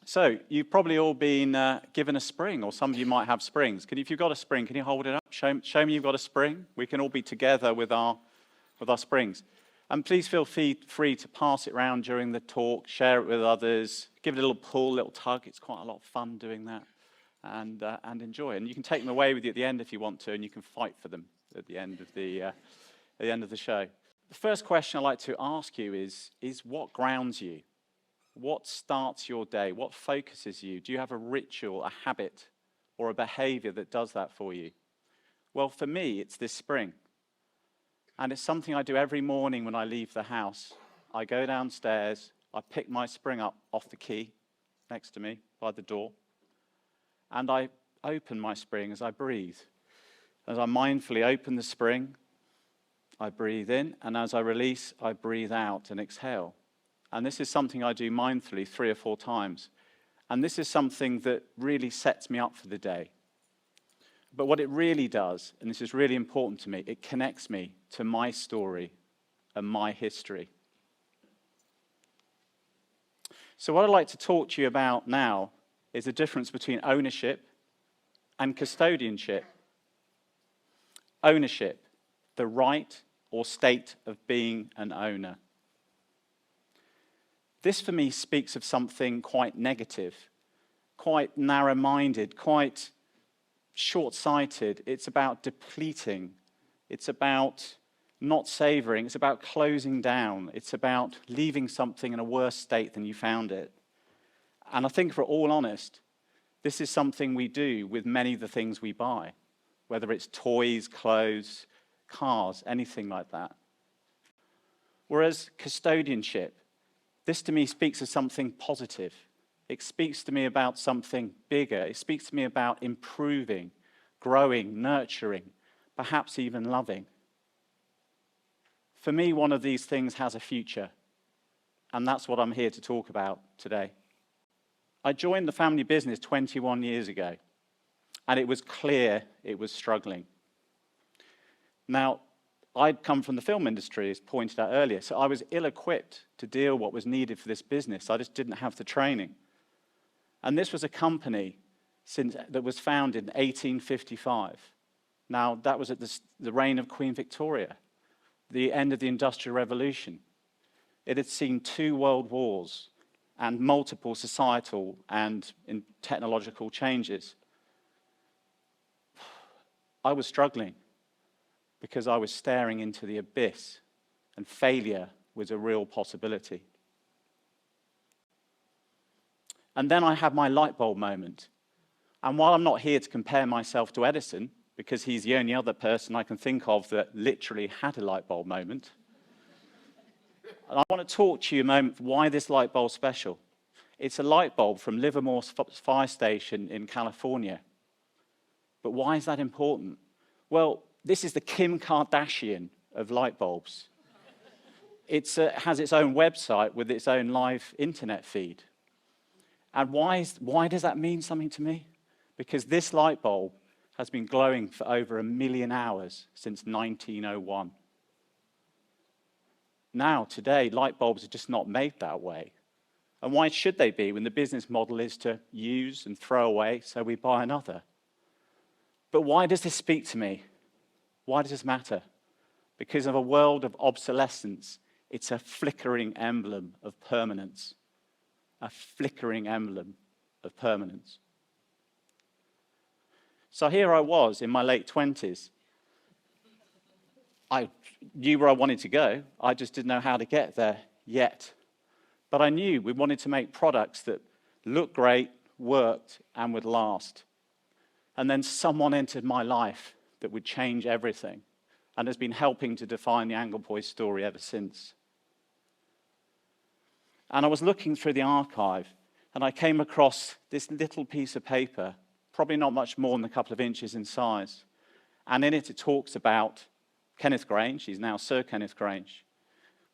So you've probably all been given a spring, or some of you might have springs. If you've got a spring, can you hold it up? Show me you've got a spring. We can all be together with our springs. And please feel free to pass it around during the talk, share it with others, give it a little pull, a little tug. It's quite a lot of fun doing that, and enjoy. And you can take them away with you at the end if you want to, and you can fight for them at the end of the show. The first question I'd like to ask you is what grounds you? What starts your day? What focuses you? Do you have a ritual, a habit, or a behavior that does that for you? Well, for me, it's this spring. And it's something I do every morning when I leave the house. I go downstairs, I pick my spring up off the key next to me by the door, and I open my spring as I breathe. As I mindfully open the spring, I breathe in, and as I release, I breathe out and exhale. And this is something I do mindfully 3 or 4 times. And this is something that really sets me up for the day. But what it really does, and this is really important to me, it connects me to my story and my history. So what I'd like to talk to you about now is the difference between ownership and custodianship. Ownership, the right or state of being an owner. This, for me, speaks of something quite negative, quite narrow-minded, quite short-sighted. It's about depleting. It's about not savoring. It's about closing down. It's about leaving something in a worse state than you found it. And I think, if we're all honest, this is something we do with many of the things we buy, whether it's toys, clothes, cars, anything like that. Whereas custodianship, this to me speaks of something positive. It speaks to me about something bigger. It speaks to me about improving, growing, nurturing, perhaps even loving. For me, one of these things has a future, and that's what I'm here to talk about today. I joined the family business 21 years ago, and it was clear it was struggling. Now, I'd come from the film industry, as pointed out earlier, so I was ill-equipped to deal what was needed for this business. I just didn't have the training. And this was a company that was founded in 1855. Now, that was at the reign of Queen Victoria, the end of the Industrial Revolution. It had seen 2 world wars and multiple societal and technological changes. I was struggling, because I was staring into the abyss, and failure was a real possibility. And then I had my light bulb moment. And while I'm not here to compare myself to Edison, because he's the only other person I can think of that literally had a light bulb moment, I want to talk to you a moment why this light bulb's special. It's a light bulb from Livermore Fire Station in California. But why is that important? Well, this is the Kim Kardashian of light bulbs. It has its own website with its own live internet feed. And why does that mean something to me? Because this light bulb has been glowing for over 1 million hours since 1901. Now, today, light bulbs are just not made that way. And why should they be when the business model is to use and throw away so we buy another? But why does this speak to me? Why does this matter? Because of a world of obsolescence, it's a flickering emblem of permanence. A flickering emblem of permanence. So here I was in my late 20s. I knew where I wanted to go. I just didn't know how to get there yet. But I knew we wanted to make products that looked great, worked, and would last. And then someone entered my life that would change everything, and has been helping to define the Angle Boys story ever since. And I was looking through the archive, and I came across this little piece of paper, probably not much more than a couple of inches in size. And in it, it talks about Kenneth Grange. He's now Sir Kenneth Grange,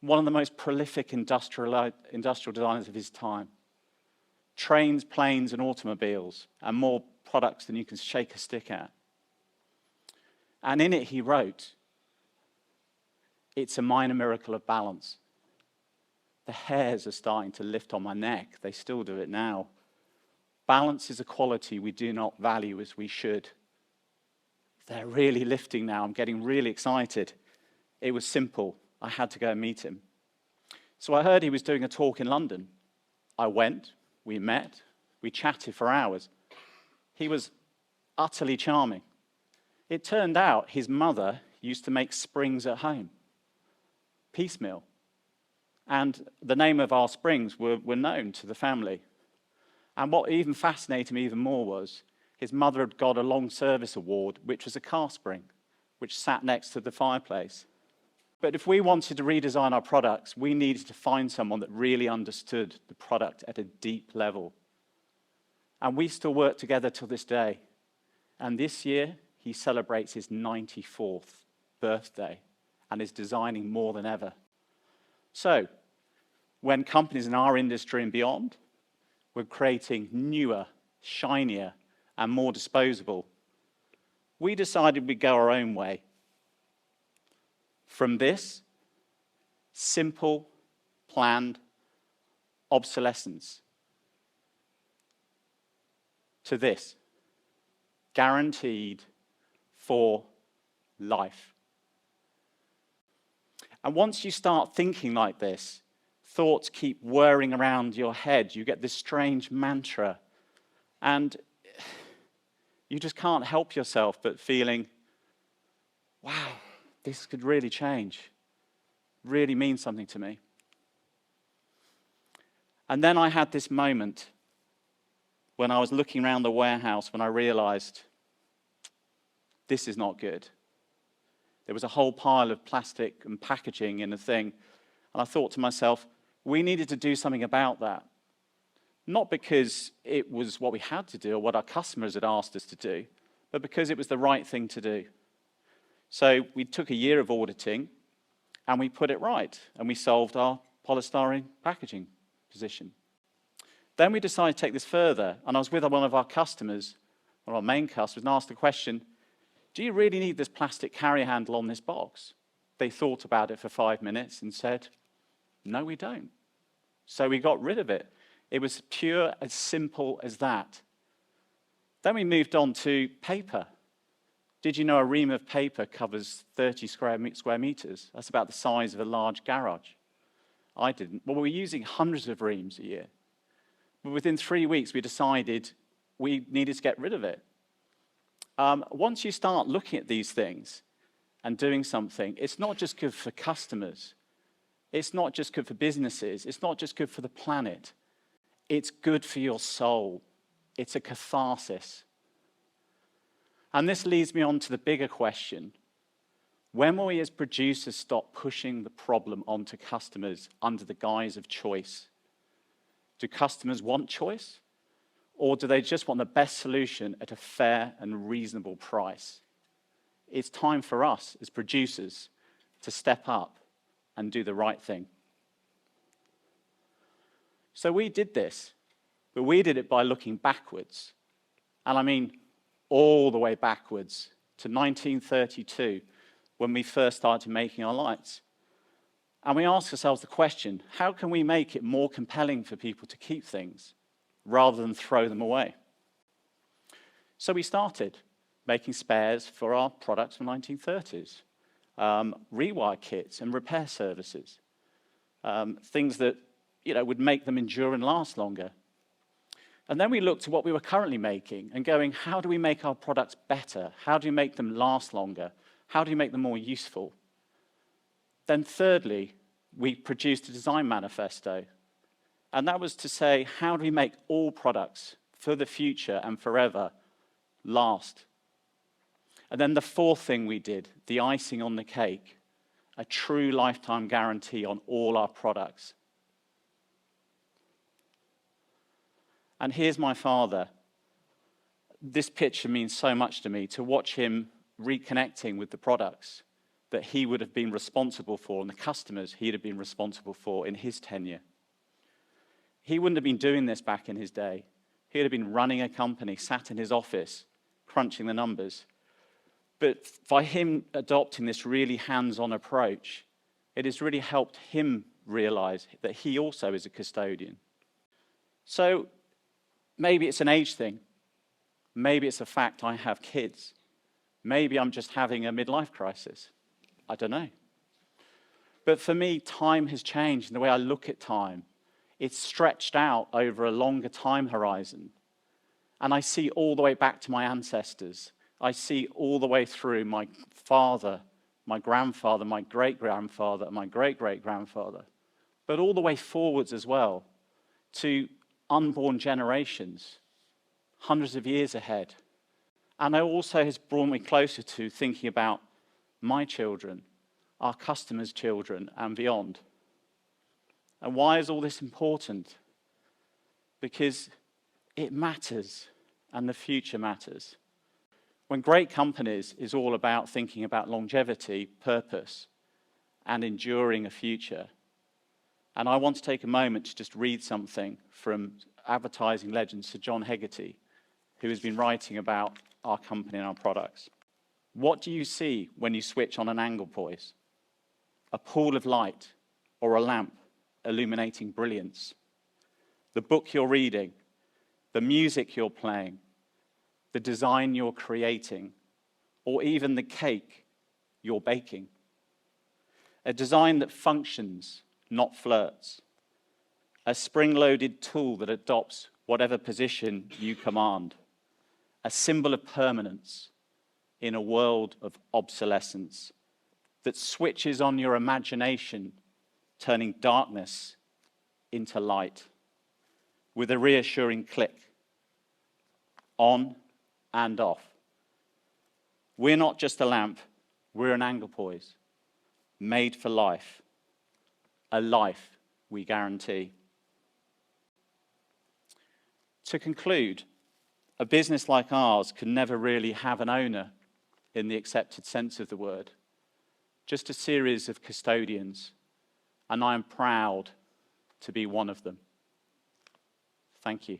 one of the most prolific industrial designers of his time. Trains, planes, and automobiles, and more products than you can shake a stick at. And in it, he wrote, "It's a minor miracle of balance." The hairs are starting to lift on my neck. They still do it now. Balance is a quality we do not value as we should. They're really lifting now. I'm getting really excited. It was simple. I had to go and meet him. So I heard he was doing a talk in London. I went, we met, we chatted for hours. He was utterly charming. It turned out his mother used to make springs at home, piecemeal. And the name of our springs were known to the family. And what even fascinated me even more was his mother had got a long service award, which was a car spring, which sat next to the fireplace. But if we wanted to redesign our products, we needed to find someone that really understood the product at a deep level. And we still work together till this day. And this year, he celebrates his 94th birthday and is designing more than ever. So, when companies in our industry and beyond were creating newer, shinier, and more disposable, we decided we'd go our own way. From this simple, planned obsolescence to this, guaranteed for life. And once you start thinking like this, thoughts keep whirring around your head. You get this strange mantra, and you just can't help yourself but feeling, wow, this could really change, really mean something to me. And then I had this moment when I was looking around the warehouse when I realized this is not good. There was a whole pile of plastic and packaging in the thing, and I thought to myself, we needed to do something about that. Not because it was what we had to do or what our customers had asked us to do, but because it was the right thing to do. So we took a year of auditing and we put it right, and we solved our polystyrene packaging position. Then we decided to take this further, and I was with one of our customers, one of our main customers, and asked the question, do you really need this plastic carrier handle on this box? They thought about it for 5 minutes and said, no, we don't. So we got rid of it. It was pure, as simple as that. Then we moved on to paper. Did you know a ream of paper covers 30 square meters? That's about the size of a large garage. I didn't. Well, we were using hundreds of reams a year. But within 3 weeks, we decided we needed to get rid of it. Once you start looking at these things and doing something, it's not just good for customers. It's not just good for businesses. It's not just good for the planet. It's good for your soul. It's a catharsis. And this leads me on to the bigger question. When will we as producers stop pushing the problem onto customers under the guise of choice? Do customers want choice? Or do they just want the best solution at a fair and reasonable price? It's time for us as producers to step up and do the right thing. So we did this, but we did it by looking backwards. And I mean all the way backwards to 1932, when we first started making our lights. And we asked ourselves the question, how can we make it more compelling for people to keep things rather than throw them away? So we started making spares for our products from the 1930s, rewire kits and repair services, things that would make them endure and last longer. And then we looked at what we were currently making and going, how do we make our products better? How do we make them last longer? How do we make them more useful? Then thirdly, we produced a design manifesto. And that was to say, how do we make all products for the future and forever last? And then the fourth thing we did, the icing on the cake, a true lifetime guarantee on all our products. And here's my father. This picture means so much to me, to watch him reconnecting with the products that he would have been responsible for and the customers he'd have been responsible for in his tenure. He wouldn't have been doing this back in his day. He'd have been running a company, sat in his office, crunching the numbers. But by him adopting this really hands-on approach, it has really helped him realize that he also is a custodian. So maybe it's an age thing. Maybe it's a fact I have kids. Maybe I'm just having a midlife crisis. I don't know. But for me, time has changed in the way I look at time. It's stretched out over a longer time horizon. And I see all the way back to my ancestors. I see all the way through my father, my grandfather, my great-grandfather, and my great-great-grandfather. But all the way forwards as well to unborn generations, hundreds of years ahead. And it also has brought me closer to thinking about my children, our customers' children, and beyond. And why is all this important? Because it matters, and the future matters. When great companies is all about thinking about longevity, purpose, and enduring a future. And I want to take a moment to just read something from advertising legend Sir John Hegarty, who has been writing about our company and our products. What do you see when you switch on an angle poise? A pool of light or a lamp illuminating brilliance? The book you're reading, the music you're playing, the design you're creating, or even the cake you're baking? A design that functions, not flirts. A spring-loaded tool that adopts whatever position you command. A symbol of permanence in a world of obsolescence that switches on your imagination, turning darkness into light with a reassuring click, on and off. We're not just a lamp, we're an angle poise, made for life, a life we guarantee. To conclude, a business like ours can never really have an owner in the accepted sense of the word, just a series of custodians, and I am proud to be one of them. Thank you.